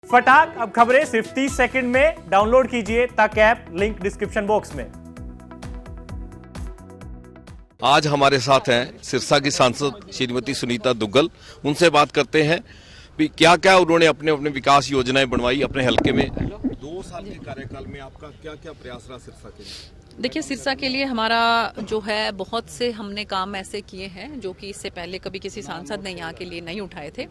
फटाक अब खबरें सिर्फ 30 सेकंड में डाउनलोड कीजिए तक ऐप, लिंक डिस्क्रिप्शन बॉक्स में। आज हमारे साथ हैं सिरसा की सांसद श्रीमती सुनीता दुग्गल। उनसे बात करते हैं कि क्या क्या उन्होंने अपने अपने विकास योजनाएं बनवाई अपने हलके में। 2 साल के कार्यकाल में आपका क्या क्या प्रयास रहा सिरसा के लिए? देखिए, सिरसा के लिए हमारा जो है बहुत से हमने काम ऐसे किए हैं जो कि इससे पहले कभी किसी सांसद ने यहाँ के लिए नहीं उठाए थे।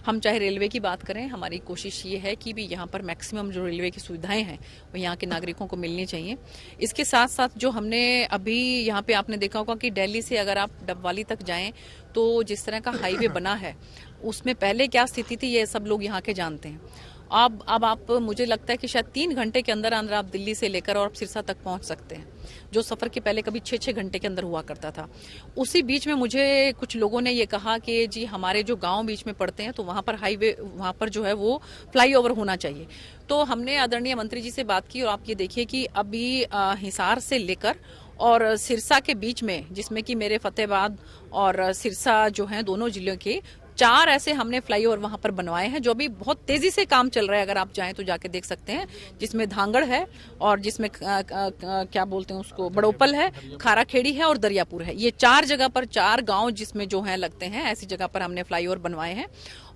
हम चाहे रेलवे की बात करें, हमारी कोशिश ये है कि भी यहाँ पर मैक्सिमम जो रेलवे की सुविधाएं हैं वो यहाँ के नागरिकों को मिलनी चाहिए। इसके साथ साथ जो हमने अभी यहाँ पे आपने देखा होगा कि दिल्ली से अगर आप डबवाली तक जाएं तो जिस तरह का हाईवे बना है उसमें पहले क्या स्थिति थी ये सब लोग यहाँ के जानते हैं। अब आप मुझे लगता है कि शायद 3 घंटे के अंदर अंदर आप दिल्ली से लेकर और सिरसा तक पहुंच सकते हैं, जो सफर के पहले कभी 6-6 घंटे के अंदर हुआ करता था। उसी बीच में मुझे कुछ लोगों ने ये कहा कि जी हमारे जो गांव बीच में पड़ते हैं तो वहां पर हाईवे, वहां पर जो है वो फ्लाईओवर होना चाहिए। तो हमने आदरणीय मंत्री जी से बात की और आप ये देखिए कि अभी हिसार से लेकर और सिरसा के बीच में, जिसमें कि मेरे फतेहाबाद और सिरसा जो है दोनों जिलों के 4 ऐसे हमने फ्लाईओवर वहां पर बनवाए हैं, जो अभी बहुत तेजी से काम चल रहा है। अगर आप जाएं तो जाके देख सकते हैं, जिसमें धांगड़ है और जिसमें क्या बोलते हैं उसको, बड़ोपल है, खाराखेड़ी है और दरियापुर है। ये 4 जगह पर 4 गांव जिसमें जो है लगते हैं, ऐसी जगह पर हमने फ्लाईओवर बनवाए हैं।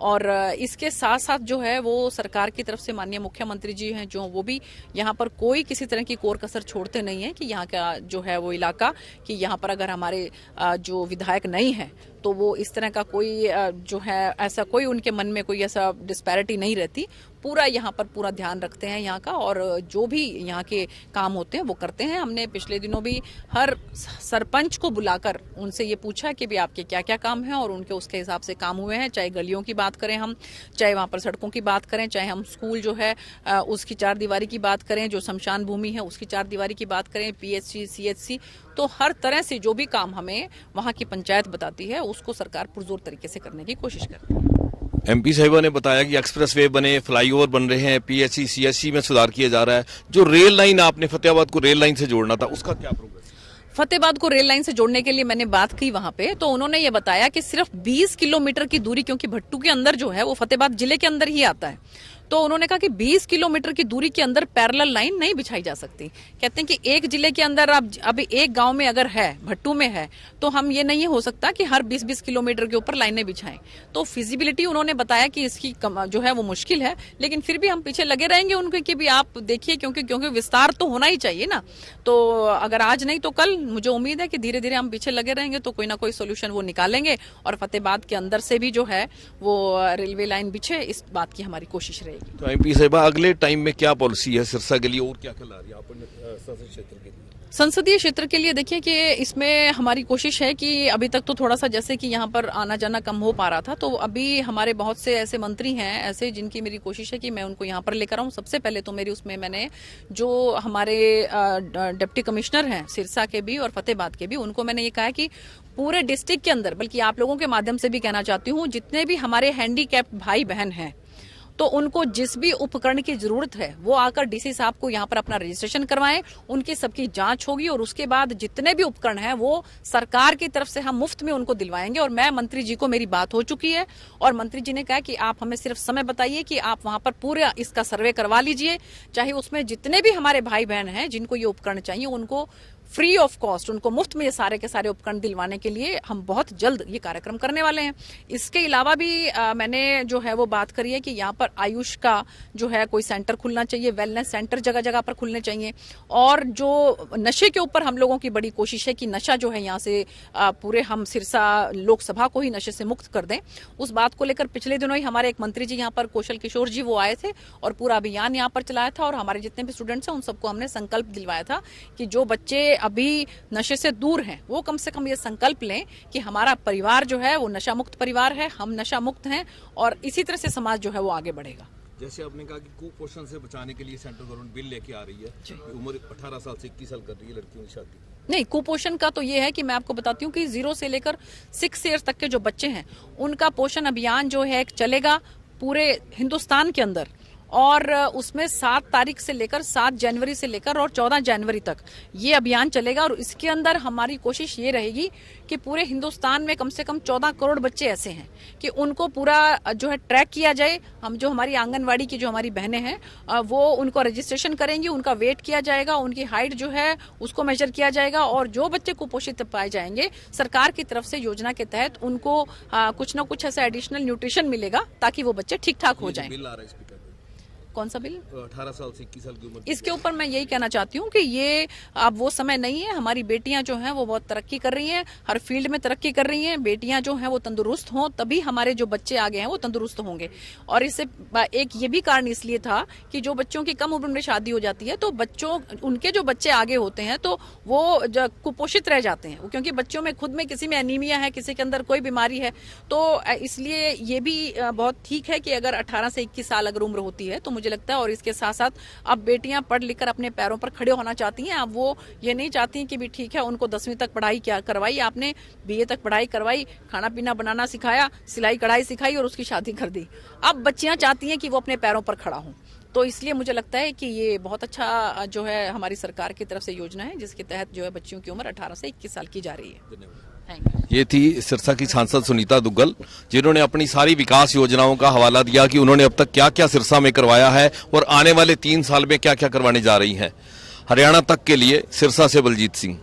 और इसके साथ साथ जो है वो सरकार की तरफ से माननीय मुख्यमंत्री जी हैं जो वो भी यहाँ पर कोई किसी तरह की कोर कसर छोड़ते नहीं है कि यहाँ का जो है वो इलाका, कि यहाँ पर अगर हमारे जो विधायक नहीं है तो वो इस तरह का कोई जो है ऐसा कोई उनके मन में कोई ऐसा डिस्पैरिटी नहीं रहती। पूरा यहाँ पर पूरा ध्यान रखते हैं यहाँ का, और जो भी यहाँ के काम होते हैं वो करते हैं। हमने पिछले दिनों भी हर सरपंच को बुलाकर उनसे ये पूछा कि भी आपके क्या क्या काम हैं और उनके उसके हिसाब से काम हुए हैं। चाहे गलियों की बात करें हम, चाहे वहाँ पर सड़कों की बात करें, चाहे हम स्कूल जो है उसकी 4 दीवारी की बात करें, जो शमशान भूमि है उसकी 4 दीवारी की बात करें, PHC, CHC, तो हर तरह से जो भी काम हमें वहाँ की पंचायत बताती है उसको सरकार पुरजोर तरीके से करने की कोशिश करती है। MP साहिबा ने बताया कि एक्सप्रेसवे बने, फ्लाईओवर बन रहे हैं, PHC, CHC में सुधार किया जा रहा है। जो रेल लाइन आपने फतेहाबाद को रेल लाइन से जोड़ना था, उसका क्या प्रोग्रेस? फतेहाबाद को रेल लाइन से जोड़ने के लिए मैंने बात की वहां पे, तो उन्होंने ये बताया कि सिर्फ 20 किलोमीटर की दूरी, क्योंकि भट्टू के अंदर जो है वो फतेहाबाद जिले के अंदर ही आता है, तो उन्होंने कहा कि 20 किलोमीटर की दूरी के अंदर पैरेलल लाइन नहीं बिछाई जा सकती। कहते हैं कि एक जिले के अंदर आप अभी एक गांव में अगर है, भट्टू में है, तो हम ये नहीं हो सकता कि हर 20-20 किलोमीटर के ऊपर लाइनें बिछाएं। तो फिजिबिलिटी उन्होंने बताया कि इसकी जो है वो मुश्किल है, लेकिन फिर भी हम पीछे लगे रहेंगे उनके कि भी आप देखिए, क्योंकि विस्तार तो होना ही चाहिए ना। तो अगर आज नहीं तो कल मुझे उम्मीद है कि धीरे धीरे हम पीछे लगे रहेंगे तो कोई ना कोई सोल्यूशन वो निकालेंगे और फतेहाबाद के अंदर से भी जो है वो रेलवे लाइन बिछे, इस बात की हमारी कोशिश रहेगी। तो MP साहिबा अगले टाइम में क्या पॉलिसी है सिरसा के लिए और क्या क्या ला रही है आप संसदीय क्षेत्र के लिए? संसदीय क्षेत्र के लिए देखिए कि इसमें हमारी कोशिश है कि अभी तक तो थोड़ा सा जैसे कि यहाँ पर आना जाना कम हो पा रहा था, तो अभी हमारे बहुत से ऐसे मंत्री हैं ऐसे जिनकी मेरी कोशिश है कि मैं उनको यहाँ पर लेकर आऊँ। सबसे पहले तो मेरी उसमें मैंने जो हमारे डिप्टी कमिश्नर हैं सिरसा के भी और फतेहाबाद के भी, उनको मैंने ये कहा कि पूरे डिस्ट्रिक्ट के अंदर, बल्कि आप लोगों के माध्यम से भी कहना चाहती हूँ, जितने भी हमारे हैंडीकैप्ड भाई बहन हैं तो उनको जिस भी उपकरण की जरूरत है वो आकर DC साहब को यहाँ पर अपना रजिस्ट्रेशन करवाएं, उनकी सबकी जांच होगी और उसके बाद जितने भी उपकरण हैं वो सरकार की तरफ से हम मुफ्त में उनको दिलवाएंगे। और मैं मंत्री जी को, मेरी बात हो चुकी है और मंत्री जी ने कहा कि आप हमें सिर्फ समय बताइए कि आप वहां पर पूरा इसका सर्वे करवा लीजिए, चाहे उसमें जितने भी हमारे भाई बहन हैं जिनको ये उपकरण चाहिए उनको फ्री ऑफ कॉस्ट, उनको मुफ्त में ये सारे के सारे उपकरण दिलवाने के लिए हम बहुत जल्द ये कार्यक्रम करने वाले हैं। इसके अलावा भी मैंने जो है वो बात करी है कि यहाँ पर आयुष का जो है कोई सेंटर खुलना चाहिए, वेलनेस सेंटर जगह जगह पर खुलने चाहिए। और जो नशे के ऊपर हम लोगों की बड़ी कोशिश है कि नशा जो है यहाँ से पूरे हम सिरसा लोकसभा को ही नशे से मुक्त कर दें। उस बात को लेकर पिछले दिनों ही हमारे एक मंत्री जी यहाँ पर कौशल किशोर जी वो आए थे और पूरा अभियान यहाँ पर चलाया था और हमारे जितने भी स्टूडेंट्स हैं उन सबको हमने संकल्प दिलवाया था कि जो बच्चे अभी नशे से दूर हैं वो कम से कम ये संकल्प लें कि हमारा परिवार जो है वो नशा मुक्त परिवार है, हम नशा मुक्त हैं और इसी तरह से समाज जो है वो आगे बढ़ेगा। जैसे आपने कहा कि कुपोषण से बचाने के लिए सेंट्रल गवर्नमेंट बिल लेके आ रही है, उम्र 18 साल से 21 साल कर रही है लड़कियों की शादी। नहीं, कुपोषण का तो ये है कि मैं आपको बताती हूँ कि 0 से लेकर 6 ईयर्स तक के जो बच्चे हैं उनका पोषण अभियान जो है चलेगा पूरे हिंदुस्तान के अंदर। और उसमें 7 तारीख से लेकर 7 जनवरी से लेकर और 14 जनवरी तक ये अभियान चलेगा। और इसके अंदर हमारी कोशिश ये रहेगी कि पूरे हिंदुस्तान में कम से कम 14 करोड़ बच्चे ऐसे हैं कि उनको पूरा जो है ट्रैक किया जाए। हम जो हमारी आंगनवाड़ी की जो हमारी बहनें हैं वो उनको रजिस्ट्रेशन करेंगी, उनका वेट किया जाएगा, उनकी हाइट जो है उसको मेजर किया जाएगा और जो बच्चे कुपोषित पाए जाएंगे सरकार की तरफ से योजना के तहत उनको कुछ ना कुछ ऐसा एडिशनल न्यूट्रिशन मिलेगा ताकि वो बच्चे ठीक ठाक हो जाएं। कौन सा बिल? 18 साल से 21 साल की उम्र। इसके ऊपर मैं यही कहना चाहती हूँ कि ये अब वो समय नहीं है। हमारी बेटियां जो हैं वो बहुत तरक्की कर रही हैं, हर फील्ड में तरक्की कर रही हैं। बेटियां जो हैं वो तंदुरुस्त हों तभी हमारे जो बच्चे आगे हैं वो तंदुरुस्त होंगे। और इससे एक ये भी कारण इसलिए था कि जो बच्चों की कम उम्र में शादी हो जाती है तो बच्चों उनके जो बच्चे आगे होते हैं तो वो कुपोषित रह जाते हैं, क्योंकि बच्चों में खुद में किसी में एनीमिया है, किसी के अंदर कोई बीमारी है। तो इसलिए ये भी बहुत ठीक है कि अगर 18 से 21 साल अगर उम्र होती है तो मुझे लगता है। और इसके साथ साथ अब बेटियां पढ़ लिख कर अपने पैरों पर खड़े होना चाहती हैं। अब वो ये नहीं चाहती कि भी ठीक है उनको 10वीं तक पढ़ाई क्या करवाई आपने, बीए तक पढ़ाई करवाई, खाना पीना बनाना सिखाया, सिलाई कढ़ाई सिखाई और उसकी शादी कर दी। अब बच्चियां चाहती हैं कि वो अपने पैरों पर खड़ा हों। तो इसलिए मुझे लगता है कि ये बहुत अच्छा जो है हमारी सरकार की तरफ से योजना है जिसके तहत जो है बच्चियों की उम्र 18 से 21 साल की जा रही है। ये थी सिरसा की सांसद सुनीता दुग्गल, जिन्होंने अपनी सारी विकास योजनाओं का हवाला दिया कि उन्होंने अब तक क्या क्या सिरसा में करवाया है और आने वाले 3 साल में क्या क्या करवाने जा रही हैं। हरियाणा तक के लिए सिरसा से बलजीत सिंह।